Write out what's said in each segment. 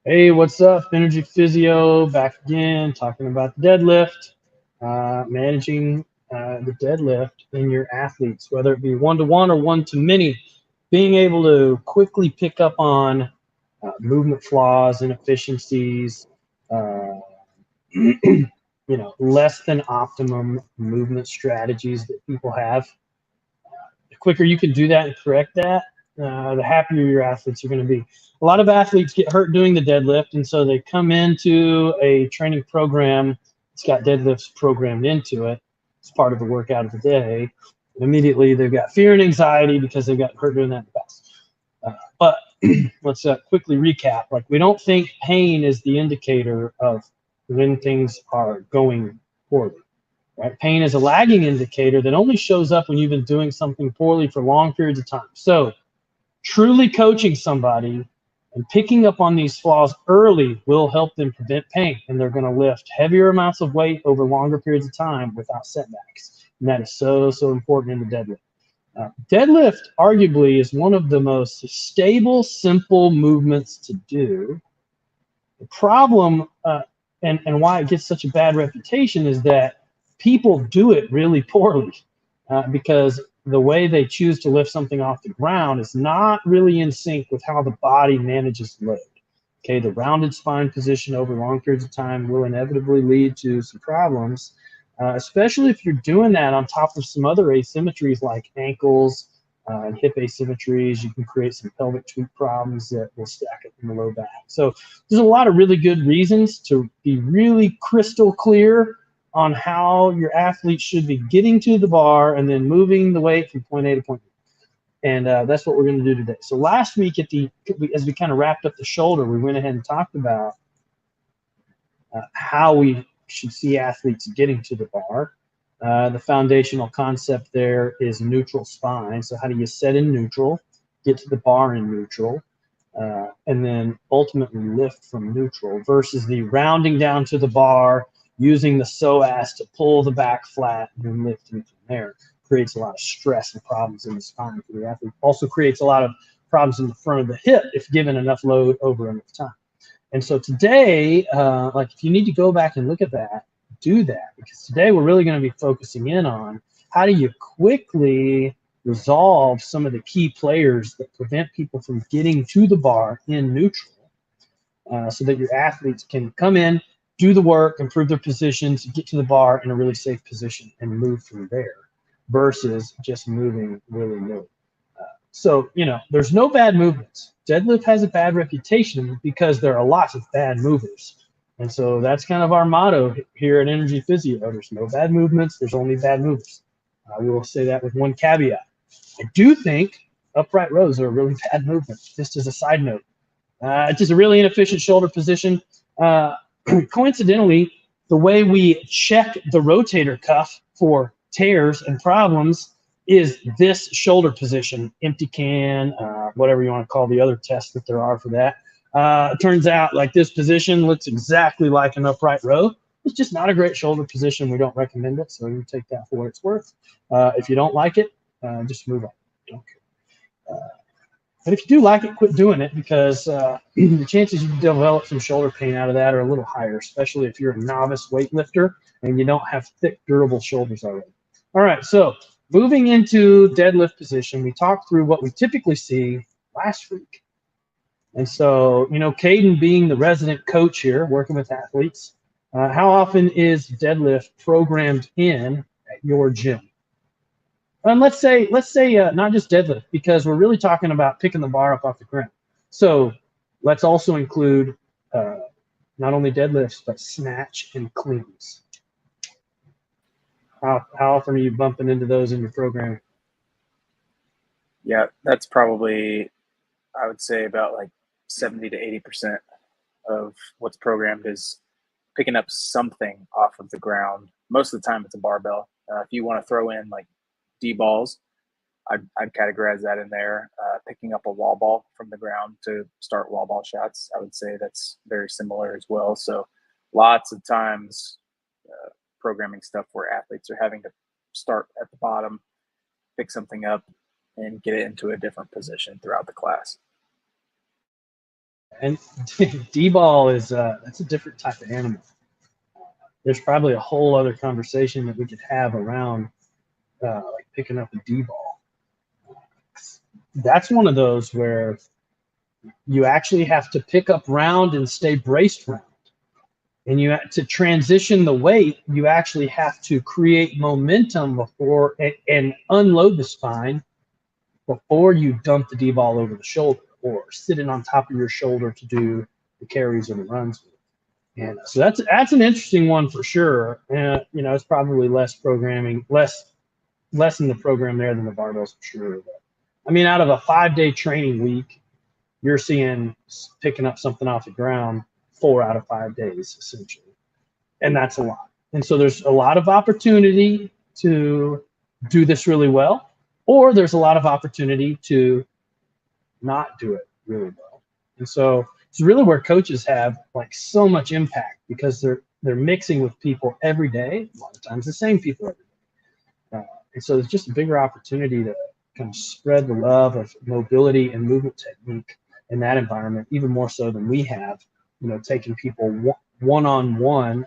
Hey, what's up? Energy Physio back again, talking about the deadlift, managing the deadlift in your athletes, whether it be one-to-one or one-to-many, being able to quickly pick up on movement flaws, inefficiencies, uh, less than optimum movement strategies that people have. The quicker you can do that and correct that, the happier your athletes are going to be. A lot of athletes get hurt doing the deadlift, and so they come into a training program. It's got deadlifts programmed into it. It's part of the workout of the day. And immediately they've got fear and anxiety because they've got hurt doing that in the past. But let's quickly recap. Like, we don't think pain is the indicator of when things are going poorly. Right? Pain is a lagging indicator that only shows up when you've been doing something poorly for long periods of time. So truly coaching somebody and picking up on these flaws early will help them prevent pain, and they're going to lift heavier amounts of weight over longer periods of time without setbacks. And that is so, so important in the deadlift. Deadlift arguably is one of the most stable, simple movements to do. The problem and why it gets such a bad reputation is that people do it really poorly because the way they choose to lift something off the ground is not really in sync with how the body manages load. Okay, the rounded spine position over long periods of time will inevitably lead to some problems, especially if you're doing that on top of some other asymmetries like ankles and hip asymmetries. You can create some pelvic tweak problems that will stack up in the low back. So there's a lot of really good reasons to be really crystal clear on how your athlete should be getting to the bar and then moving the weight from point A to point B. And that's what we're going to do today. So last week, as we kind of wrapped up the shoulder, we went ahead and talked about how we should see athletes getting to the bar. The foundational concept there is neutral spine. So how do you set in neutral, get to the bar in neutral, and then ultimately lift from neutral versus the rounding down to the bar, using the psoas to pull the back flat and then lifting from there. Creates a lot of stress and problems in the spine for the athlete. Also creates a lot of problems in the front of the hip if given enough load over enough time. And so today, like, if you need to go back and look at that, do that, because today we're really going to be focusing in on how do you quickly resolve some of the key players that prevent people from getting to the bar in neutral, so that your athletes can come in, do the work, improve their positions, get to the bar in a really safe position and move from there versus just moving willy-nilly. So, there's no bad movements. Deadlift has a bad reputation because there are lots of bad movers. And so that's kind of our motto here at Energy Physio. There's no bad movements, there's only bad movers. We will say that with one caveat. I do think upright rows are a really bad movement, just as a side note. It's just a really inefficient shoulder position. Coincidentally, the way we check the rotator cuff for tears and problems is this shoulder position, empty can, whatever you want to call the other tests that there are for that. It turns out like this position looks exactly like an upright row. It's just not a great shoulder position. We don't recommend it, so you take that for what it's worth. If you don't like it, just move on. Don't care. But if you do like it, quit doing it, because the chances you develop some shoulder pain out of that are a little higher, especially if you're a novice weightlifter and you don't have thick, durable shoulders already. All right, so moving into deadlift position, we talked through what we typically see last week. And so, Caden being the resident coach here, working with athletes, how often is deadlift programmed in at your gym? And let's say not just deadlift, because we're really talking about picking the bar up off the ground. So let's also include not only deadlifts, but snatch and cleans. How often are you bumping into those in your program? Yeah, that's probably, I would say, about like 70 to 80% of what's programmed is picking up something off of the ground. Most of the time, it's a barbell. If you want to throw in like D balls, I'd categorize that in there. Picking up a wall ball from the ground to start wall ball shots, I would say that's very similar as well. So lots of times programming stuff where athletes are having to start at the bottom, pick something up, and get it into a different position throughout the class. And D-ball is that's a different type of animal. There's probably a whole other conversation that we could have around like picking up a D-ball. That's one of those where you actually have to pick up round and stay braced round. And you to transition the weight, you actually have to create momentum before and unload the spine before you dump the D-ball over the shoulder or sit it on top of your shoulder to do the carries or the runs with. And so that's an interesting one for sure. You know, it's probably less programming, less in the program there than the barbells for sure. But, I mean, out of a 5-day training week, you're seeing picking up something off the ground 4 out of 5 days essentially, and that's a lot. And so there's a lot of opportunity to do this really well, or there's a lot of opportunity to not do it really well. And so it's really where coaches have like so much impact because they're mixing with people every day, a lot of times the same people every day. And so there's just a bigger opportunity to kind of spread the love of mobility and movement technique in that environment, even more so than we have, you know, taking people one-on-one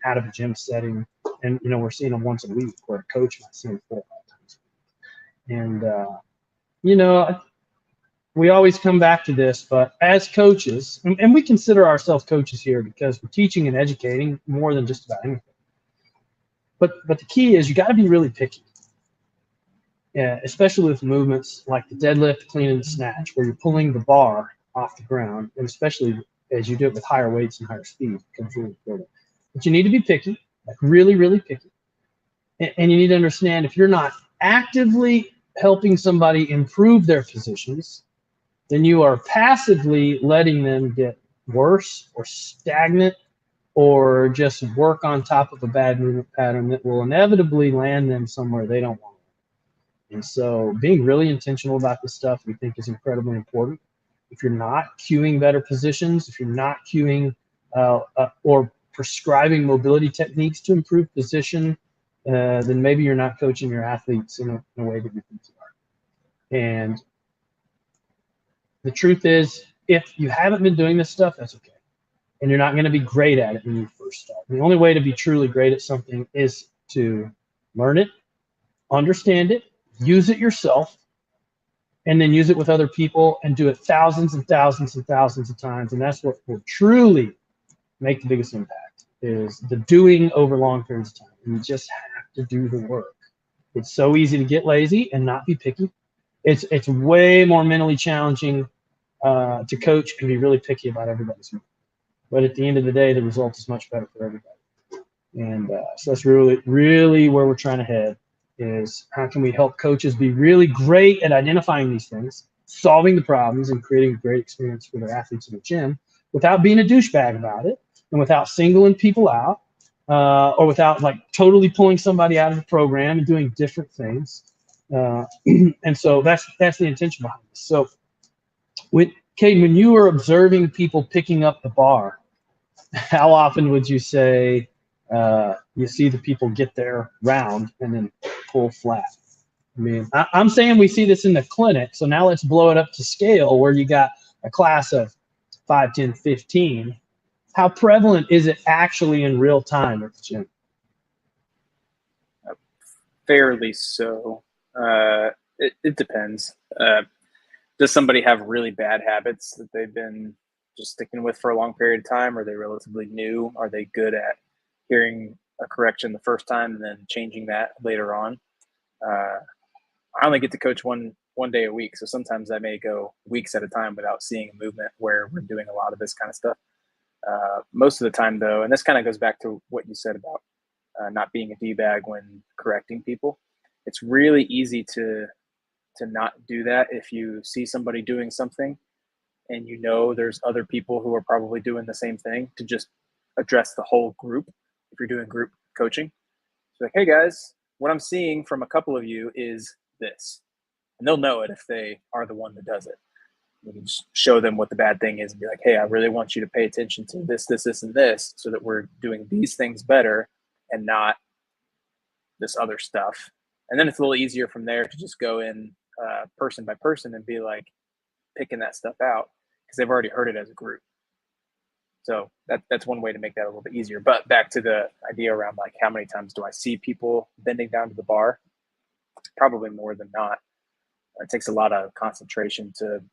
out of a gym setting. And, you know, we're seeing them once a week where a coach might see them 4 or 5 times a week. And, you know, we always come back to this, but as coaches, and we consider ourselves coaches here because we're teaching and educating more than just about anything. But the key is you got to be really picky. Yeah, especially with movements like the deadlift, clean, and the snatch, where you're pulling the bar off the ground, and especially as you do it with higher weights and higher speed, it becomes really important. But you need to be picky, like really, really picky. And you need to understand if you're not actively helping somebody improve their positions, then you are passively letting them get worse or stagnant or just work on top of a bad movement pattern that will inevitably land them somewhere they don't want. And so being really intentional about this stuff we think is incredibly important. If you're not cueing better positions, if you're not cueing or prescribing mobility techniques to improve position, then maybe you're not coaching your athletes in a way that you think you are. And the truth is, if you haven't been doing this stuff, that's okay. And you're not going to be great at it when you first start. The only way to be truly great at something is to learn it, understand it, use it yourself, and then use it with other people and do it thousands and thousands and thousands of times. And that's what will truly make the biggest impact is the doing over long periods of time. And you just have to do the work. It's so easy to get lazy and not be picky. It's way more mentally challenging to coach and be really picky about everybody's movement. But at the end of the day, the result is much better for everybody. And so that's really, really where we're trying to head is how can we help coaches be really great at identifying these things, solving the problems, and creating a great experience for their athletes in the gym without being a douchebag about it and without singling people out or without like totally pulling somebody out of the program and doing different things. And so that's the intention behind this. So Caden, when you were observing people picking up the bar, how often would you say you see the people get there round and then pull flat? I mean, I'm saying we see this in the clinic. So now let's blow it up to scale where you got a class of 5, 10, 15. How prevalent is it actually in real time at the gym? Fairly so. It depends. Does somebody have really bad habits that they've been just sticking with for a long period of time? Are they relatively new? Are they good at hearing a correction the first time and then changing that later on? I only get to coach one day a week, so sometimes I may go weeks at a time without seeing a movement where we're doing a lot of this kind of stuff. Most of the time, though, and this kind of goes back to what you said about not being a D-bag when correcting people. It's really easy to not do that if you see somebody doing something and you know there's other people who are probably doing the same thing, to just address the whole group if you're doing group coaching. It's like, hey guys, what I'm seeing from a couple of you is this. And they'll know it if they are the one that does it. You can just show them what the bad thing is and be like, hey, I really want you to pay attention to this, this, this, and this so that we're doing these things better and not this other stuff. And then it's a little easier from there to just go in person by person and be like picking that stuff out. because they've already heard it as a group. So that's one way to make that a little bit easier. But back to the idea around like how many times do I see people bending down to the bar? Probably more than not. It takes a lot of concentration to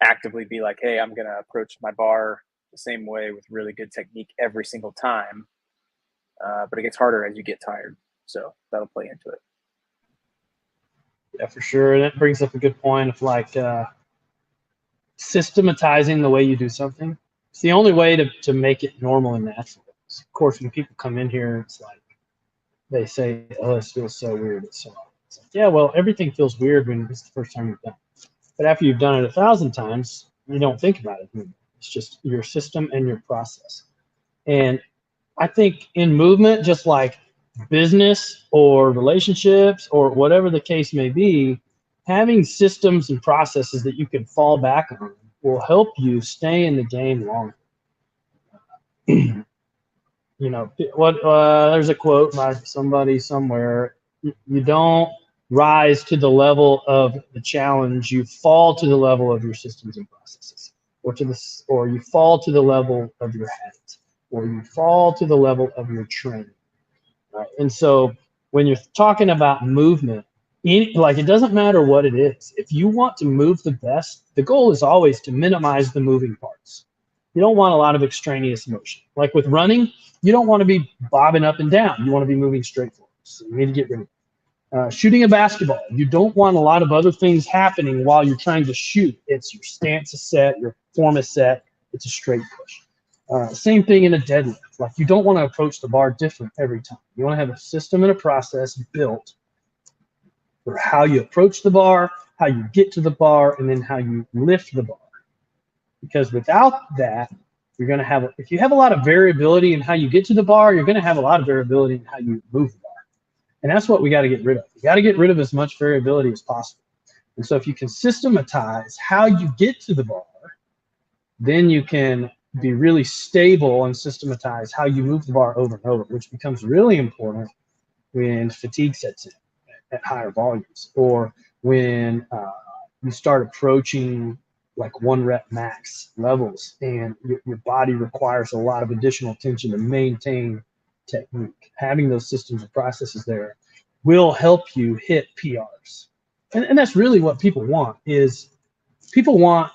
actively be like, hey, I'm going to approach my bar the same way with really good technique every single time. But it gets harder as you get tired. So that'll play into it. Yeah, for sure. And that brings up a good point of like systematizing the way you do something. It's the only way to make it normal and natural. Of course, when people come in here, it's like they say, oh, this feels so weird. It's like, yeah, well, everything feels weird when it's the first time you've done it. But after you've done it 1,000 times, you don't think about it anymore. It's just your system and your process. And I think in movement, just like business or relationships or whatever the case may be, having systems and processes that you can fall back on will help you stay in the game longer. You know, what there's a quote by somebody somewhere: you don't rise to the level of the challenge, you fall to the level of your systems and processes, or you fall to the level of your habits, or you fall to the level of your training. Right? And so when you're talking about movement, like, it doesn't matter what it is. If you want to move the best, the goal is always to minimize the moving parts. You don't want a lot of extraneous motion. Like with running, you don't want to be bobbing up and down. You want to be moving straight forward. So you need to get rid of it. Shooting a basketball, you don't want a lot of other things happening while you're trying to shoot. It's your stance is set, your form is set. It's a straight push. Same thing in a deadlift. Like, you don't want to approach the bar different every time. You want to have a system and a process built for how you approach the bar, how you get to the bar, and then how you lift the bar. Because without that, you're going to have, if you have a lot of variability in how you get to the bar, you're going to have a lot of variability in how you move the bar. And that's what we got to get rid of. We got to get rid of as much variability as possible. And so if you can systematize how you get to the bar, then you can be really stable and systematize how you move the bar over and over, which becomes really important when fatigue sets in at higher volumes, or when you start approaching like 1 rep max levels and your body requires a lot of additional tension to maintain technique. Having those systems and processes there will help you hit PRs. And that's really what people want, is people want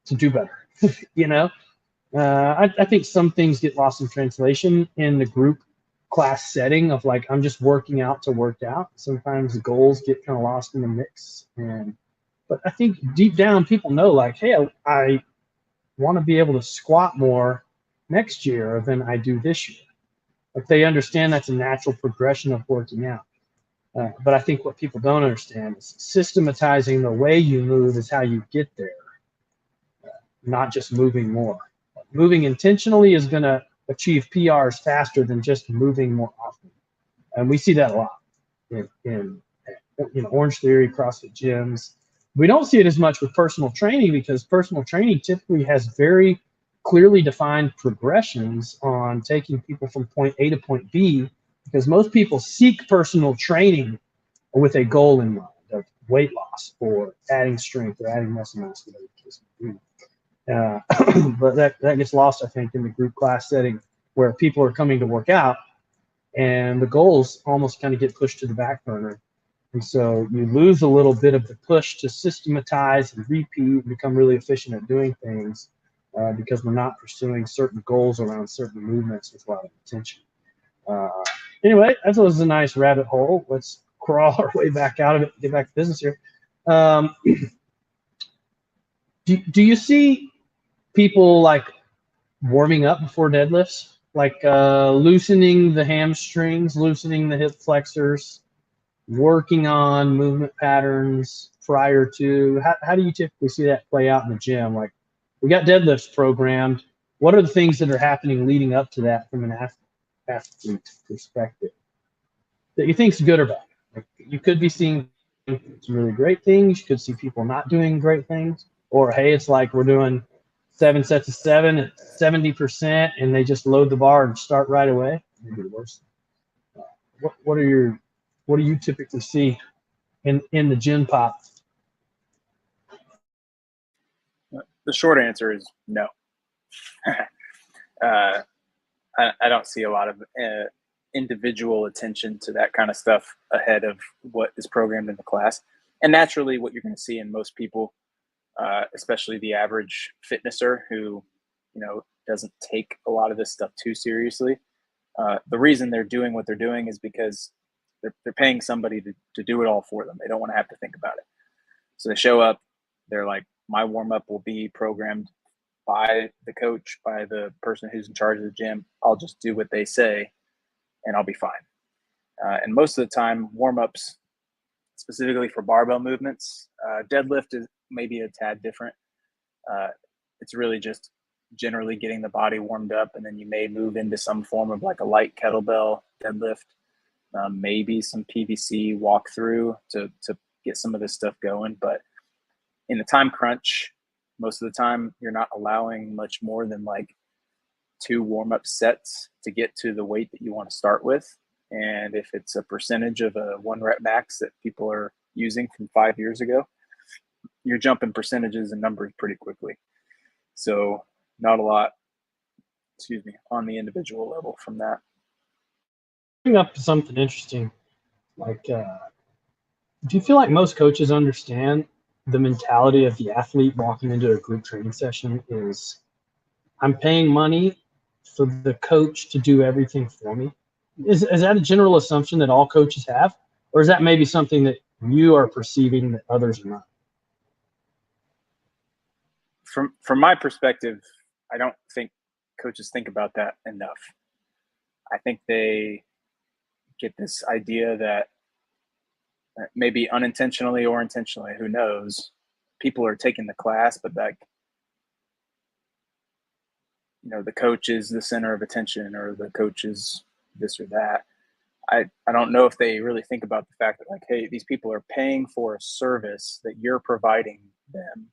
to do better. You know, I think some things get lost in translation in the group class setting of like, I'm just working out to work out. Sometimes the goals get kind of lost in the mix. But I think deep down people know, like, hey, I want to be able to squat more next year than I do this year. Like, they understand that's a natural progression of working out. But I think what people don't understand is systematizing the way you move is how you get there, not just moving more. Moving intentionally is going to achieve PRs faster than just moving more often. And we see that a lot in Orange Theory, CrossFit gyms. We don't see it as much with personal training, because personal training typically has very clearly defined progressions on taking people from point A to point B, because most people seek personal training with a goal in mind of weight loss or adding strength or adding muscle mass, whatever the case may be. But that gets lost, I think, in the group class setting, where people are coming to work out and the goals almost kind of get pushed to the back burner. And so you lose a little bit of the push to systematize and repeat and become really efficient at doing things, because we're not pursuing certain goals around certain movements with a lot of intention. Anyway, that was a nice rabbit hole. Let's crawl our way back out of it and get back to business here. Do you see people like warming up before deadlifts, like loosening the hamstrings, loosening the hip flexors, working on movement patterns prior to? How do you typically see that play out in the gym? Like, we got deadlifts programmed. What are the things that are happening leading up to that from an athlete perspective that you think is good or bad? Like, you could be seeing some really great things. You could see people not doing great things. Or, hey, it's like we're doing 7 sets of 7 at 70%, and they just load the bar and start right away. Maybe the worst. What do you typically see in the gym pop? The short answer is no. I don't see a lot of individual attention to that kind of stuff ahead of what is programmed in the class. And naturally, what you're going to see in most people, especially the average fitnesser who, doesn't take a lot of this stuff too seriously. The reason they're doing what they're doing is because they're paying somebody to do it all for them. They don't want to have to think about it. So they show up, they're like, my warm up will be programmed by the coach, by the person who's in charge of the gym. I'll just do what they say and I'll be fine. And most of the time, warm ups, specifically for barbell movements, deadlift is maybe a tad different. It's really just generally getting the body warmed up, and then you may move into some form of like a light kettlebell deadlift, maybe some PVC walkthrough to get some of this stuff going. But in the time crunch, most of the time, you're not allowing much more than like 2 warm-up sets to get to the weight that you want to start with. And if it's a percentage of a 1 rep max that people are using from 5 years ago, you're jumping percentages and numbers pretty quickly. So not a lot, on the individual level from that. Bring up something interesting. Like, do you feel like most coaches understand the mentality of the athlete walking into a group training session is, I'm paying money for the coach to do everything for me? Is that a general assumption that all coaches have? Or is that maybe something that you are perceiving that others are not? From my perspective, I don't think coaches think about that enough. I think they get this idea that maybe unintentionally or intentionally, who knows, people are taking the class, but like, the coach is the center of attention, or the coach is this or that. I don't know if they really think about the fact that, like, hey, these people are paying for a service that you're providing them,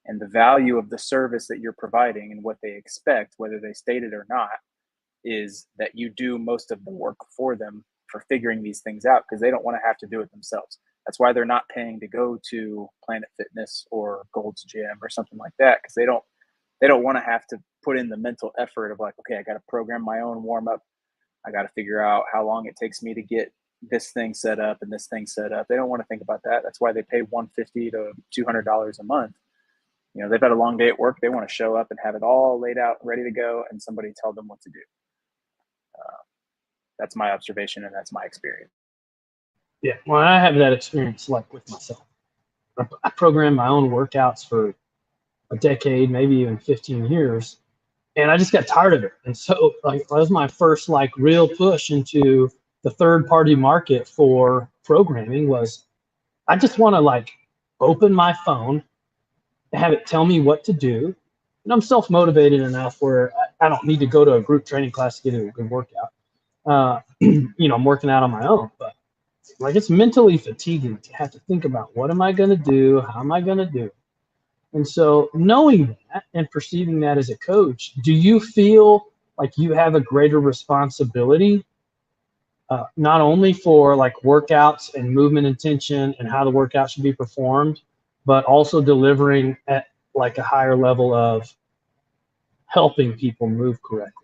and the value of the service that you're providing and what they expect, whether they state it or not, is that you do most of the work for them for figuring these things out, because they don't want to have to do it themselves. That's why they're not paying to go to Planet Fitness or Gold's Gym or something like that, because they don't want to have to put in the mental effort of like, okay, I got to program my own warm up. I got to figure out how long it takes me to get this thing set up and this thing set up. They don't want to think about that. That's why they pay $150 to $200 a month. They've had a long day at work. They want to show up and have it all laid out, ready to go, and somebody tell them what to do. That's my observation, and that's my experience. Yeah, well, I have that experience like with myself. I programmed my own workouts for a decade, maybe even 15 years, and I just got tired of it. And so, like, that was my first like real push into the third-party market for programming. Was I just want to like open my phone, have it tell me what to do, and I'm self-motivated enough where I don't need to go to a group training class to get a good workout. I'm working out on my own, but like, it's mentally fatiguing to have to think about, what am I going to do? How am I going to do it? And so knowing that and perceiving that as a coach, do you feel like you have a greater responsibility, not only for like workouts and movement intention and how the workout should be performed, but also delivering at like a higher level of helping people move correctly?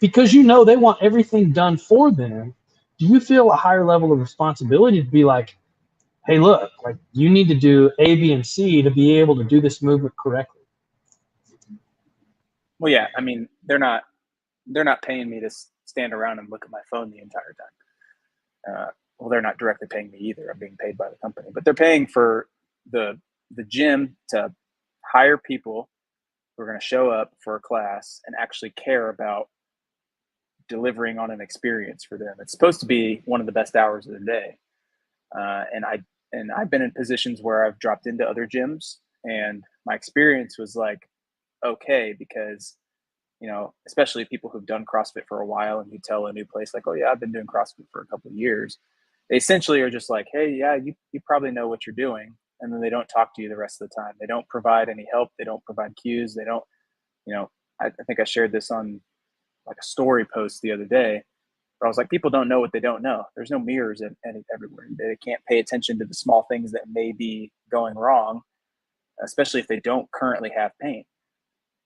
Because they want everything done for them. Do you feel a higher level of responsibility to be like, hey, look, like, you need to do A, B, and C to be able to do this movement correctly? Well, yeah, I mean, they're not paying me to stand around and look at my phone the entire time. Well, they're not directly paying me either. I'm being paid by the company, but they're paying for the gym to hire people who are going to show up for a class and actually care about delivering on an experience for them. It's supposed to be one of the best hours of the day. And I've been in positions where I've dropped into other gyms, and my experience was like, okay, because, especially people who've done CrossFit for a while, and you tell a new place like, oh yeah, I've been doing CrossFit for a couple of years. They essentially are just like, hey, yeah, you probably know what you're doing. And then they don't talk to you the rest of the time. They don't provide any help. They don't provide cues. They don't, I think I shared this on like a story post the other day, where I was like, people don't know what they don't know. There's no mirrors everywhere. They can't pay attention to the small things that may be going wrong. especially if they don't currently have pain.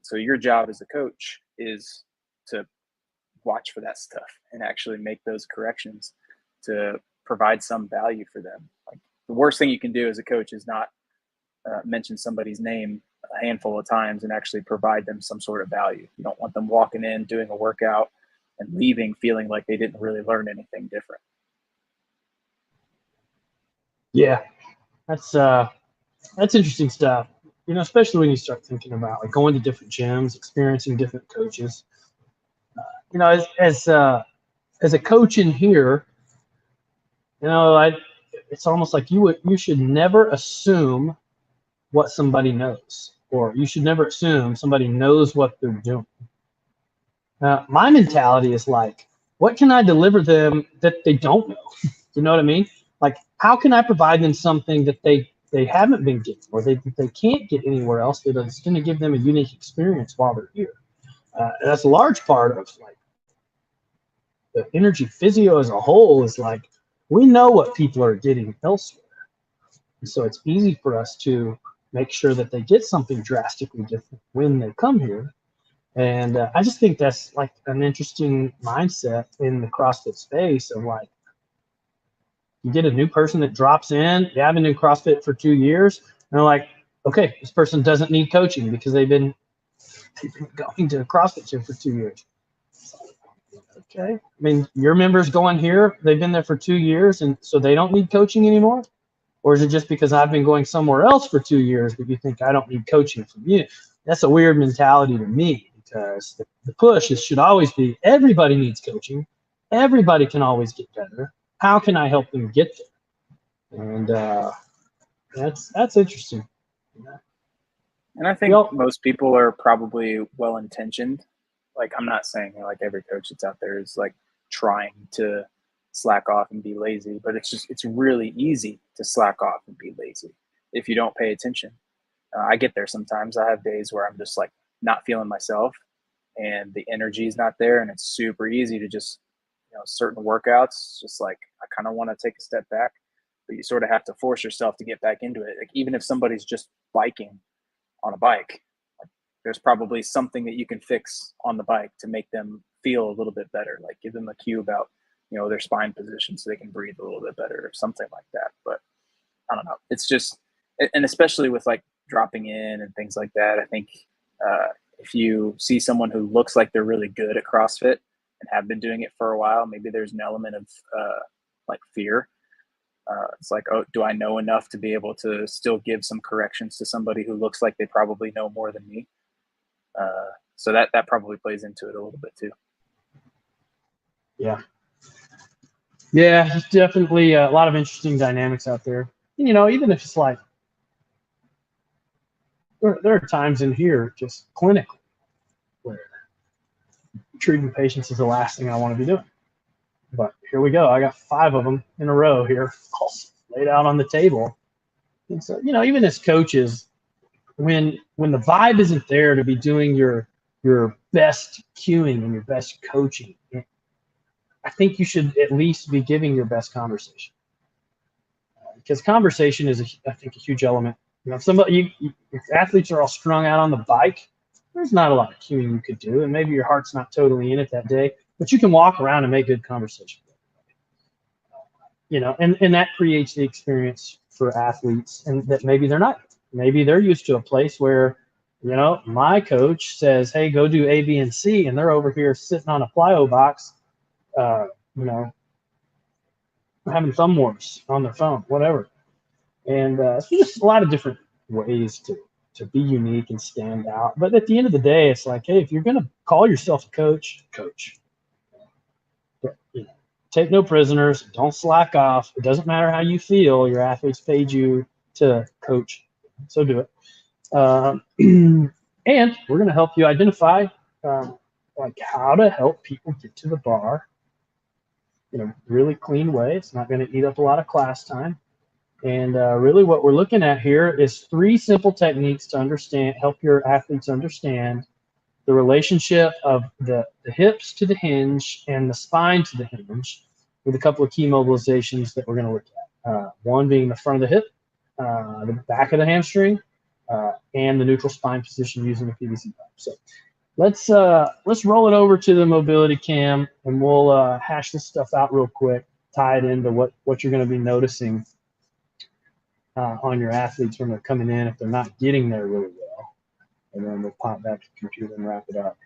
So your job as a coach is to watch for that stuff and actually make those corrections to provide some value for them. Like, the worst thing you can do as a coach is not mention somebody's name a handful of times and actually provide them some sort of value. You don't want them walking in, doing a workout, and leaving feeling like they didn't really learn anything different. Yeah, that's interesting stuff. You know, especially when you start thinking about like going to different gyms, experiencing different coaches. You know, as a coach in here, you know, it's almost like you should never assume what somebody knows, or you should never assume somebody knows what they're doing. My mentality is like, what can I deliver them that they don't know? You know what I mean? Like, how can I provide them something that they haven't been getting, or they can't get anywhere else, that is going to give them a unique experience while they're here? And that's a large part of like the energy physio as a whole. Is like, we know what people are getting elsewhere, and so it's easy for us to make sure that they get something drastically different when they come here. And I just think that's like an interesting mindset in the CrossFit space of like, you get a new person that drops in, they haven't been in CrossFit for 2 years, and they're like, okay, this person doesn't need coaching because they've been going to a CrossFit gym for 2 years. Okay. I mean, your members going here, they've been there for 2 years, and so they don't need coaching anymore? Or is it just because I've been going somewhere else for 2 years that you think I don't need coaching from you? That's a weird mentality to me, because the push should always be everybody needs coaching. Everybody can always get better. How can I help them get there? And that's interesting. And I think most people are probably well-intentioned. Like, I'm not saying like every coach that's out there is like trying to slack off and be lazy, but it's really easy to slack off and be lazy if you don't pay attention. I get there sometimes. I have days where I'm just like not feeling myself and the energy is not there, and it's super easy to just, certain workouts, just like, I kind of want to take a step back, but you sort of have to force yourself to get back into it. Like, even if somebody's just biking on a bike, like, there's probably something that you can fix on the bike to make them feel a little bit better. Like, give them a cue about, their spine position so they can breathe a little bit better or something like that. But I don't know. It's just, and especially with like dropping in and things like that, I think if you see someone who looks like they're really good at CrossFit and have been doing it for a while, maybe there's an element of like fear. It's like, oh, do I know enough to be able to still give some corrections to somebody who looks like they probably know more than me? So that probably plays into it a little bit too. Yeah. Yeah, there's definitely a lot of interesting dynamics out there. Even if it's like, there are times in here just clinically where treating patients is the last thing I want to be doing. But here we go. I got 5 of them in a row here, all laid out on the table. And so, even as coaches, when the vibe isn't there to be doing your best cueing and your best coaching, I think you should at least be giving your best conversation. Because conversation is, I think, a huge element. If athletes are all strung out on the bike, there's not a lot of cueing you could do, and maybe your heart's not totally in it that day, but you can walk around and make good conversation. And that creates the experience for athletes, and that maybe they're not. Maybe they're used to a place where, my coach says, hey, go do A, B, and C, and they're over here sitting on a plyo box, having thumb wars on their phone, whatever. And so just a lot of different ways to be unique and stand out. But at the end of the day, it's like, hey, if you're going to call yourself a coach. Take no prisoners. Don't slack off. It doesn't matter how you feel. Your athletes paid you to coach, so do it. And we're going to help you identify like how to help people get to the bar in a really clean way. It's not going to eat up a lot of class time. And really what we're looking at here is 3 simple techniques to help your athletes understand the relationship of the hips to the hinge and the spine to the hinge, with a couple of key mobilizations that we're going to look at. One being the front of the hip, the back of the hamstring, and the neutral spine position using the PVC pipe. So let's roll it over to the mobility cam, and we'll hash this stuff out real quick, tie it into what you're going to be noticing on your athletes when they're coming in if they're not getting there really well. And then we'll pop back to the computer and wrap it up.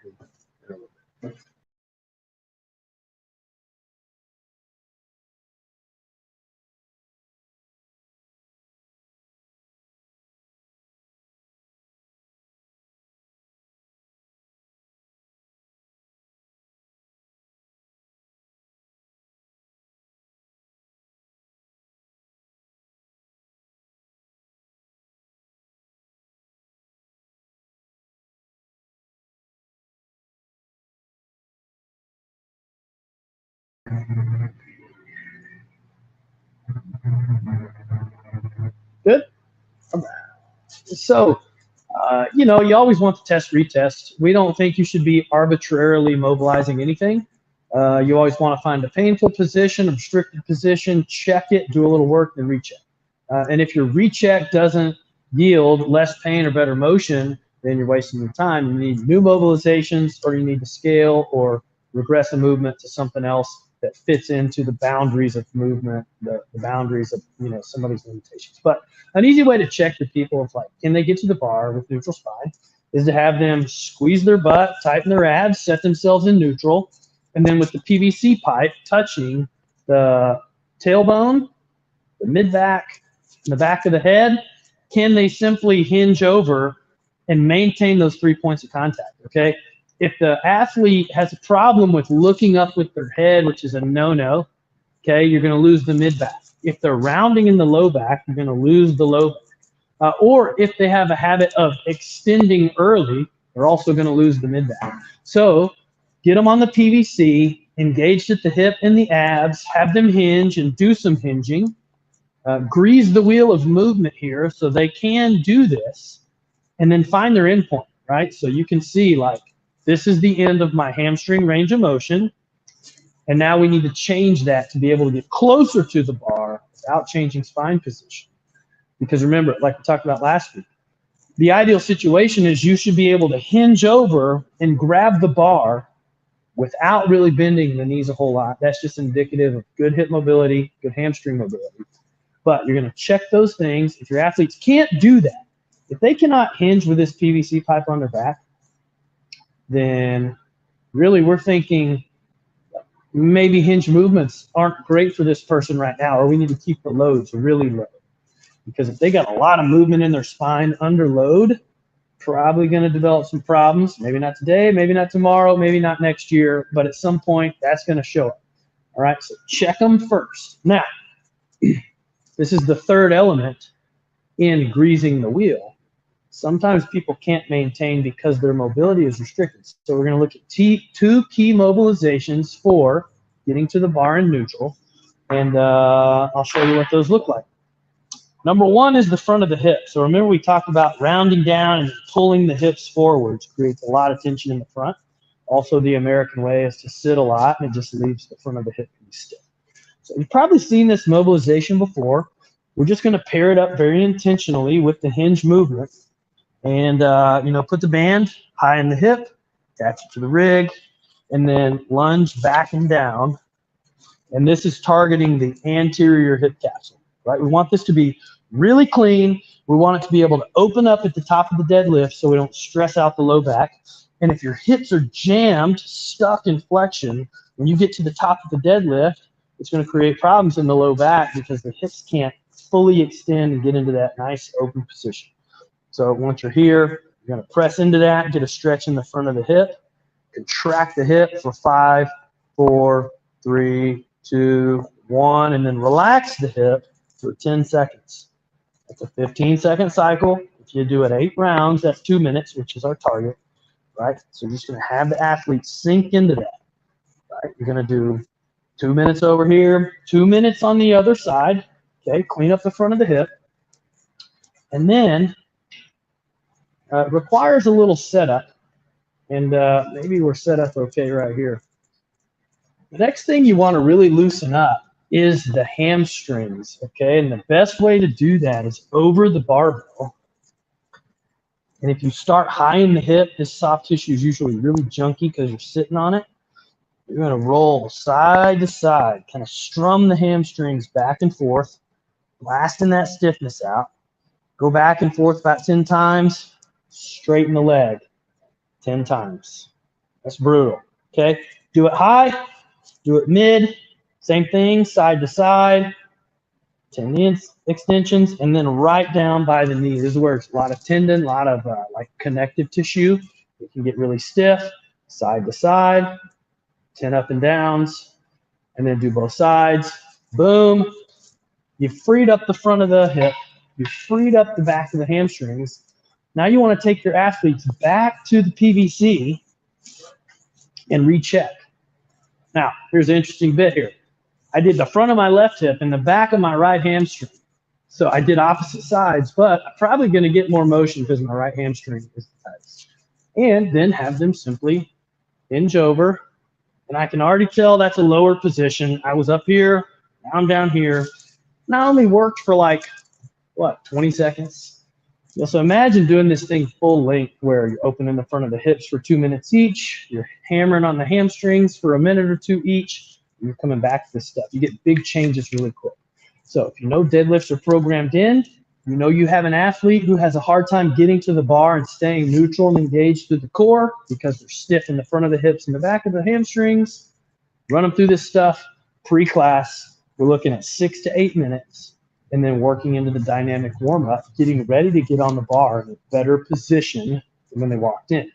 Good. So, you always want to test, retest. We don't think you should be arbitrarily mobilizing anything. You always want to find a painful position, a restricted position, check it, do a little work, then recheck. And if your recheck doesn't yield less pain or better motion, then you're wasting your time. You need new mobilizations, or you need to scale or regress a movement to something else that fits into the boundaries of movement, the boundaries of some of these limitations. But an easy way to check the people of can they get to the bar with neutral spine is to have them squeeze their butt, tighten their abs, set themselves in neutral, and then with the PVC pipe touching the tailbone, the mid back, and the back of the head, can they simply hinge over and maintain those 3 points of contact? Okay. If the athlete has a problem with looking up with their head, which is a no-no, okay, you're going to lose the mid back. If they're rounding in the low back, you're going to lose the low back. Or if they have a habit of extending early, they're also going to lose the mid back. So get them on the PVC, engaged at the hip and the abs, have them hinge and do some hinging. Grease the wheel of movement here so they can do this, and then find their endpoint, right? So you can see this is the end of my hamstring range of motion. And now we need to change that to be able to get closer to the bar without changing spine position. Because remember, like we talked about last week, the ideal situation is you should be able to hinge over and grab the bar without really bending the knees a whole lot. That's just indicative of good hip mobility, good hamstring mobility. But you're going to check those things. If your athletes can't do that, if they cannot hinge with this PVC pipe on their back, then really we're thinking maybe hinge movements aren't great for this person right now, or we need to keep the loads really low. Because if they got a lot of movement in their spine under load, probably going to develop some problems. Maybe not today, maybe not tomorrow, maybe not next year, but at some point that's going to show up. All right, so check them first. Now, this is the third element in greasing the wheel. Sometimes people can't maintain because their mobility is restricted. So we're going to look at two key mobilizations for getting to the bar in neutral, and I'll show you what those look like. Number one is the front of the hip. So remember we talked about rounding down and pulling the hips forwards creates a lot of tension in the front. Also, the American way is to sit a lot, and it just leaves the front of the hip pretty stiff. So you've probably seen this mobilization before. We're just going to pair it up very intentionally with the hinge movement. And, put the band high in the hip, attach it to the rig, and then lunge back and down. And this is targeting the anterior hip capsule, right? We want this to be really clean. We want it to be able to open up at the top of the deadlift so we don't stress out the low back. And if your hips are jammed, stuck in flexion, when you get to the top of the deadlift, it's going to create problems in the low back because the hips can't fully extend and get into that nice open position. So once you're here, you're going to press into that, get a stretch in the front of the hip, contract the hip for 5, 4, 3, 2, 1, and then relax the hip for 10 seconds. That's a 15-second cycle. If you do it 8 rounds, that's 2 minutes, which is our target, right? So you're just going to have the athlete sink into that, right? You're going to do 2 minutes over here, 2 minutes on the other side, okay? Clean up the front of the hip. And then it requires a little setup, and maybe we're set up okay right here. The next thing you want to really loosen up is the hamstrings, okay? And the best way to do that is over the barbell. And if you start high in the hip, this soft tissue is usually really junky because you're sitting on it. You're going to roll side to side, kind of strum the hamstrings back and forth, blasting that stiffness out. Go back and forth about 10 times, straighten the leg 10 times. That's brutal, okay? Do it high, do it mid, same thing, side to side, 10 knee extensions, and then right down by the knee. This is where it's a lot of tendon, a lot of like connective tissue. It can get really stiff, side to side, 10 up and downs, and then do both sides. Boom. You freed up the front of the hip. You freed up the back of the hamstrings. Now you want to take your athletes back to the PVC and recheck. Now, here's an interesting bit here. I did the front of my left hip and the back of my right hamstring. So I did opposite sides, but I'm probably going to get more motion because my right hamstring is tight. And then have them simply hinge over. And I can already tell that's a lower position. I was up here, now I'm down here. Not only worked for like, what, 20 seconds? So imagine doing this thing full length where you're opening the front of the hips for 2 minutes each. You're hammering on the hamstrings for a minute or two each. And you're coming back to this stuff. You get big changes really quick. So if you know deadlifts are programmed in, you know you have an athlete who has a hard time getting to the bar and staying neutral and engaged through the core because they're stiff in the front of the hips and the back of the hamstrings. Run them through this stuff pre-class. We're looking at 6 to 8 minutes. And then working into the dynamic warm-up, getting ready to get on the bar in a better position than when they walked in.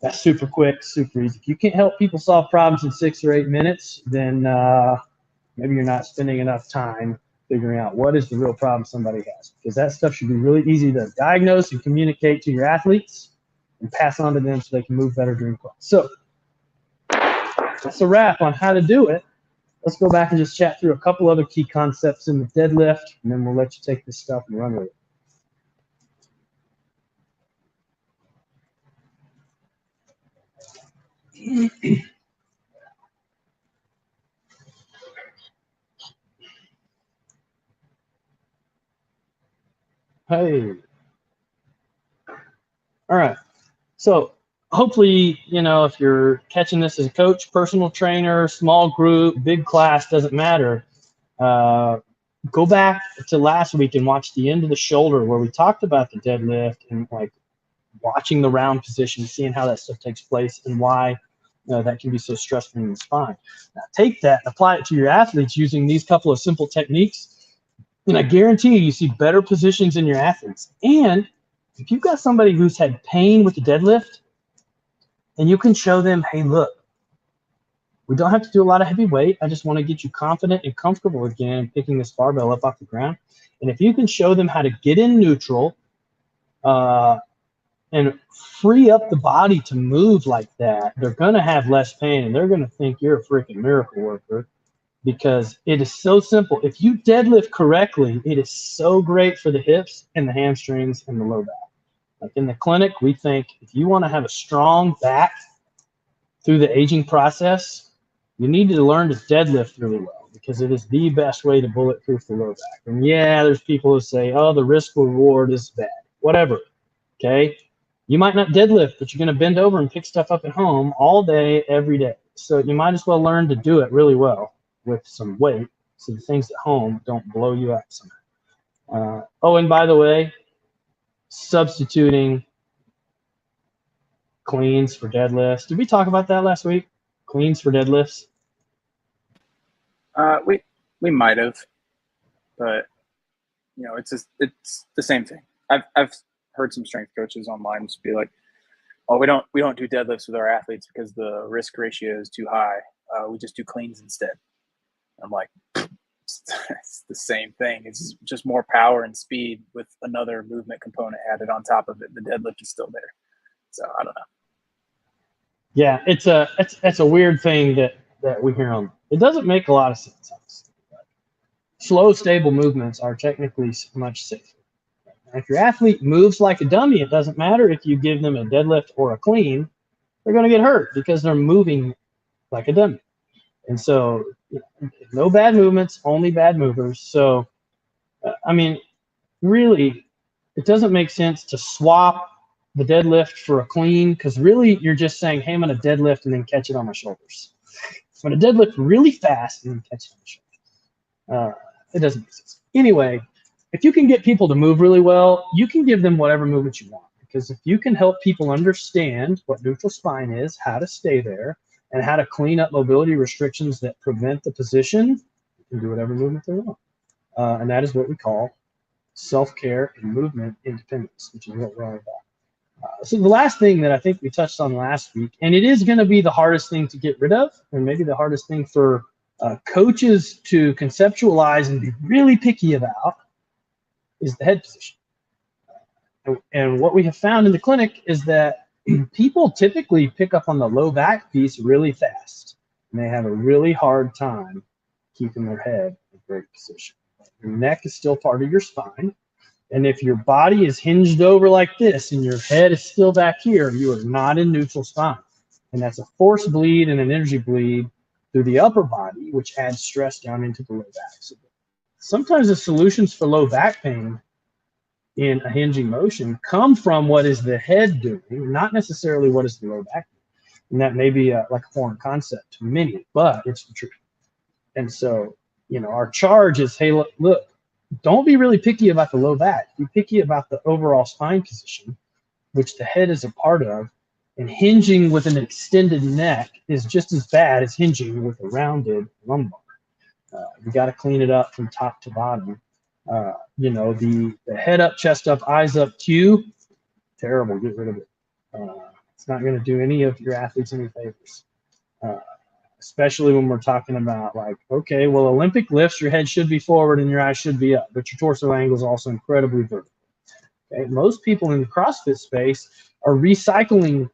That's super quick, super easy. If you can't help people solve problems in 6 or 8 minutes, then maybe you're not spending enough time figuring out what is the real problem somebody has. Because that stuff should be really easy to diagnose and communicate to your athletes and pass on to them so they can move better during class. So that's a wrap on how to do it. Let's go back and just chat through a couple other key concepts in the deadlift, and then we'll let you take this stuff and run with it. Hey. All right. So hopefully, you know, if you're catching this as a coach, personal trainer, small group, big class, doesn't matter. Go back to last week and watch the end of the shoulder where we talked about the deadlift and like watching the round position, seeing how that stuff takes place and why that can be so stressful in the spine. Now take that and apply it to your athletes using these couple of simple techniques, and I guarantee you see better positions in your athletes. And if you've got somebody who's had pain with the deadlift, and you can show them, hey, look, we don't have to do a lot of heavy weight. I just want to get you confident and comfortable again picking this barbell up off the ground. And if you can show them how to get in neutral and free up the body to move like that, they're going to have less pain, and they're going to think you're a freaking miracle worker because it is so simple. If you deadlift correctly, it is so great for the hips and the hamstrings and the low back. Like in the clinic, we think if you want to have a strong back through the aging process, you need to learn to deadlift really well because it is the best way to bulletproof the low back. And yeah, there's people who say, oh, the risk reward is bad. Whatever, okay? You might not deadlift, but you're going to bend over and pick stuff up at home all day, every day. So you might as well learn to do it really well with some weight so the things at home don't blow you up somehow. Oh, and by the way, substituting cleans for deadlifts. Did we talk about that last week? Cleans for deadlifts? We might have, but you know, it's the same thing. I've heard some strength coaches online just be like, "Oh, we don't do deadlifts with our athletes because the risk ratio is too high. We just do cleans instead." I'm like, it's the same thing. It's just more power and speed with another movement component added on top of it. The deadlift is still there. So I don't know. Yeah, it's a weird thing that we hear on. It doesn't make a lot of sense. Slow, stable movements are technically much safer. If your athlete moves like a dummy, it doesn't matter if you give them a deadlift or a clean, they're going to get hurt because they're moving like a dummy. And so, no bad movements, only bad movers. So, I mean, really, it doesn't make sense to swap the deadlift for a clean, because really you're just saying, hey, I'm going to deadlift and then catch it on my shoulders. I'm going to deadlift really fast and then catch it on my shoulders. It doesn't make sense. Anyway, if you can get people to move really well, you can give them whatever movement you want. Because if you can help people understand what neutral spine is, how to stay there, and how to clean up mobility restrictions that prevent the position, you can do whatever movement they want. And that is what we call self-care and movement independence, which is what we're all about. So the last thing that I think we touched on last week, and it is going to be the hardest thing to get rid of, and maybe the hardest thing for coaches to conceptualize and be really picky about, is the head position. And what we have found in the clinic is that people typically pick up on the low back piece really fast, and they have a really hard time keeping their head in a great position. Your neck is still part of your spine, and if your body is hinged over like this and your head is still back here, you are not in neutral spine. And that's a force bleed and an energy bleed through the upper body, which adds stress down into the low back. So sometimes the solutions for low back pain in a hinging motion come from what is the head doing, not necessarily what is the low back doing. And that may be like a foreign concept to many, but it's the truth. And so, you know, our charge is, hey, look, don't be really picky about the low back. Be picky about the overall spine position, which the head is a part of. And hinging with an extended neck is just as bad as hinging with a rounded lumbar. You got to clean it up from top to bottom. You know, the head up, chest up, eyes up cue, terrible. Get rid of it. It's not going to do any of your athletes any favors. Especially when we're talking about, like, okay, well, Olympic lifts, your head should be forward and your eyes should be up, but your torso angle is also incredibly vertical. Okay? Most people in the CrossFit space are recycling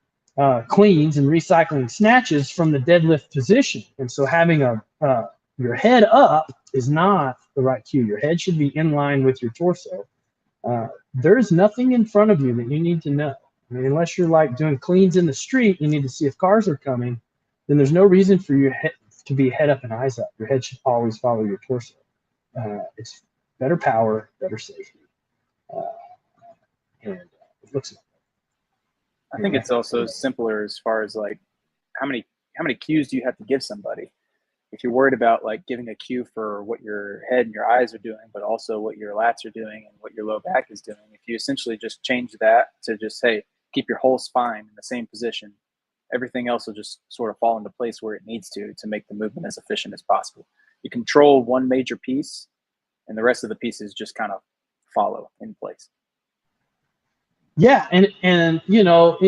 cleans and recycling snatches from the deadlift position. And so having your head up is not the right cue. Your head should be in line with your torso. There is nothing in front of you that you need to know. I mean, unless you're like doing cleans in the street, you need to see if cars are coming, then there's no reason for your head to be head up and eyes up. Your head should always follow your torso. It's better power, better safety. And it looks like I think it's also simpler as far as like how many cues do you have to give somebody? If you're worried about like giving a cue for what your head and your eyes are doing, but also what your lats are doing and what your low back is doing, if you essentially just change that to just, hey, keep your whole spine in the same position, everything else will just sort of fall into place where it needs to make the movement as efficient as possible. You control one major piece and the rest of the pieces just kind of follow in place. Yeah, and you know,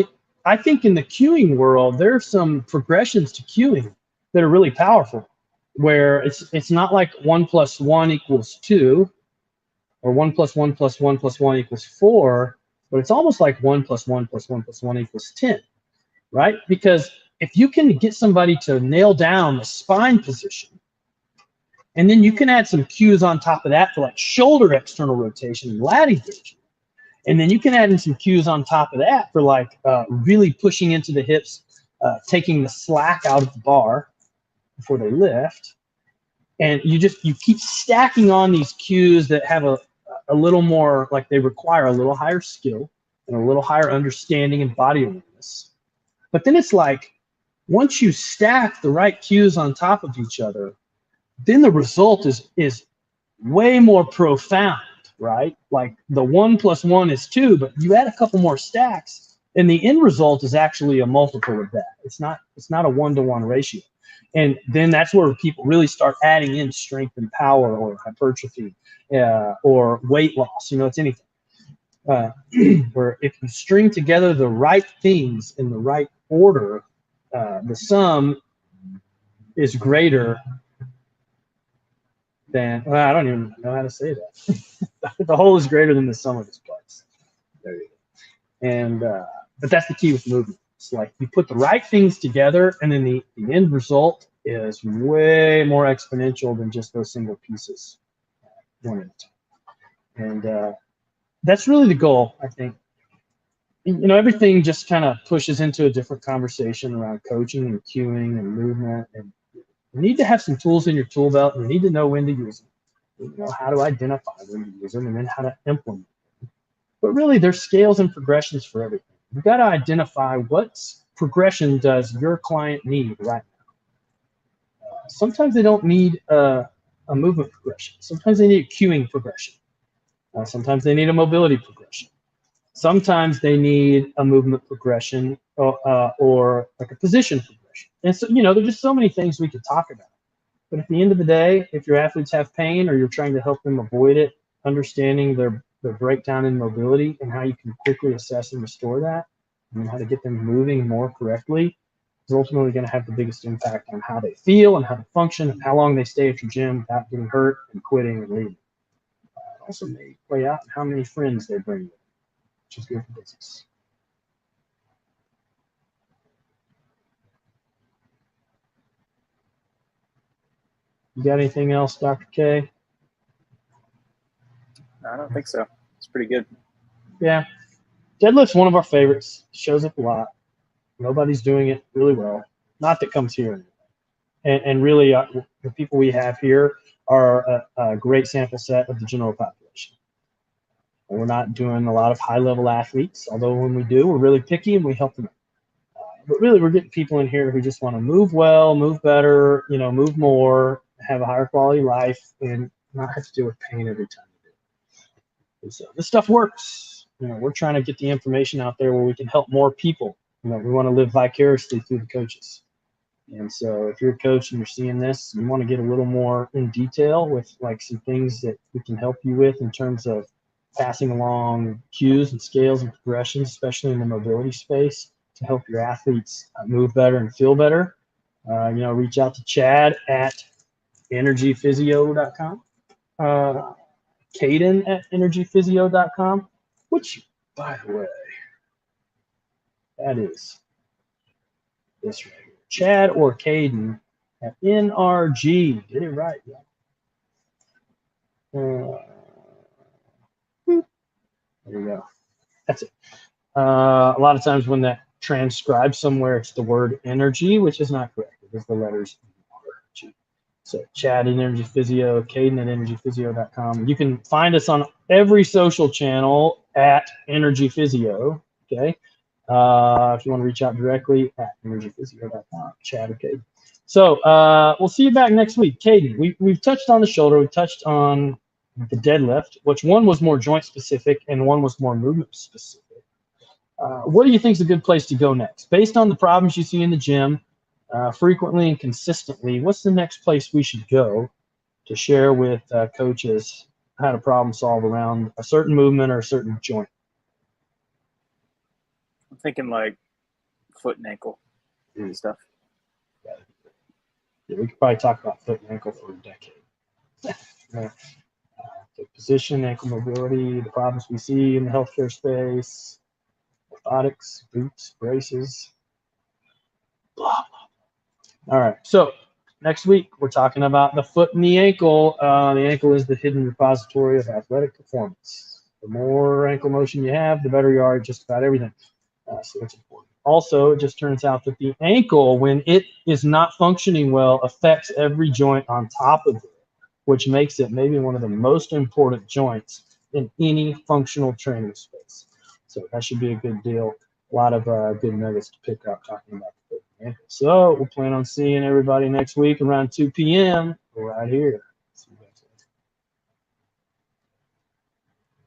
I think in the cueing world, there are some progressions to cueing that are really powerful, where it's not like 1 + 1 = 2, or 1 + 1 + 1 + 1 = 4, but it's almost like 1 + 1 + 1 + 1 = 10, right? Because if you can get somebody to nail down the spine position, and then you can add some cues on top of that for like shoulder external rotation and lat engagement. And then you can add in some cues on top of that for like really pushing into the hips, taking the slack out of the bar before they lift. And you keep stacking on these cues that have a little more, like they require a little higher skill and a little higher understanding and body awareness. But then it's like, once you stack the right cues on top of each other, then the result is way more profound. Right? Like the 1 + 1 is 2, but you add a couple more stacks and the end result is actually a multiple of that. It's not a 1-to-1 ratio. And then that's where people really start adding in strength and power or hypertrophy or weight loss. You know, it's anything. Where if you string together the right things in the right order, the sum is greater than, well, I don't even know how to say that. The whole is greater than the sum of its parts. There you go. And but that's the key with movement. It's like you put the right things together, and then the end result is way more exponential than just those single pieces, one at a time. And that's really the goal, I think. You know, everything just kind of pushes into a different conversation around coaching and cueing and movement. And you need to have some tools in your tool belt, and you need to know when to use them. You know, how to identify when to use them, and then how to implement them. But really, there's scales and progressions for everything. You've got to identify what progression does your client need right now. Sometimes they don't need a movement progression. Sometimes they need a cueing progression. Sometimes they need a mobility progression. Sometimes they need a movement progression or like a position progression. And so, there's just so many things we could talk about. But at the end of the day, if your athletes have pain or you're trying to help them avoid it, understanding their breakdown in mobility and how you can quickly assess and restore that and how to get them moving more correctly is ultimately going to have the biggest impact on how they feel and how they function and how long they stay at your gym without getting hurt and quitting and leaving. It also may play out in how many friends they bring, which is good for business. You got anything else, Dr. K? No, I don't think so. It's pretty good. Yeah. Deadlift's one of our favorites. Shows up a lot. Nobody's doing it really well. Not that comes here. And really, the people we have here are a great sample set of the general population. We're not doing a lot of high-level athletes, although when we do, we're really picky and we help them. But really, we're getting people in here who just want to move well, move better, move more, have a higher quality life, and not have to deal with pain every time you do it. And so this stuff works. We're trying to get the information out there where we can help more people. We want to live vicariously through the coaches. And so if you're a coach and you're seeing this, you want to get a little more in detail with like some things that we can help you with in terms of passing along cues and scales and progressions, especially in the mobility space, to help your athletes move better and feel better. Reach out to Chad at energyphysio.com, Caden at energyphysio.com, which, by the way, that is this right here. Chad or Caden at NRG. Get it right. There you go. That's it. A lot of times when that transcribes somewhere, it's the word energy, which is not correct. It is the letters energy. So Chad at Energy Physio, Caden at energyphysio.com. You can find us on every social channel at Energy Physio. Okay. If you want to reach out directly at energyphysio.com, Chad or Caden. So we'll see you back next week. Caden, we've touched on the shoulder. We touched on the deadlift, which one was more joint specific and one was more movement specific. What do you think is a good place to go next? Based on the problems you see in the gym frequently and consistently, what's the next place we should go to share with coaches how to problem solve around a certain movement or a certain joint? I'm thinking like foot and ankle stuff. Yeah, we could probably talk about foot and ankle for a decade. The position, ankle mobility, the problems we see in the healthcare space, orthotics, boots, braces, blah, blah. All right, so next week we're talking about the foot and the ankle. The ankle is the hidden repository of athletic performance. The more ankle motion you have, the better you are at just about everything. So that's important. Also, it just turns out that the ankle, when it is not functioning well, affects every joint on top of it, which makes it maybe one of the most important joints in any functional training space. So that should be a good deal. A lot of good nuggets to pick up talking about the foot and ankle. So we'll plan on seeing everybody next week around 2 p.m. right here.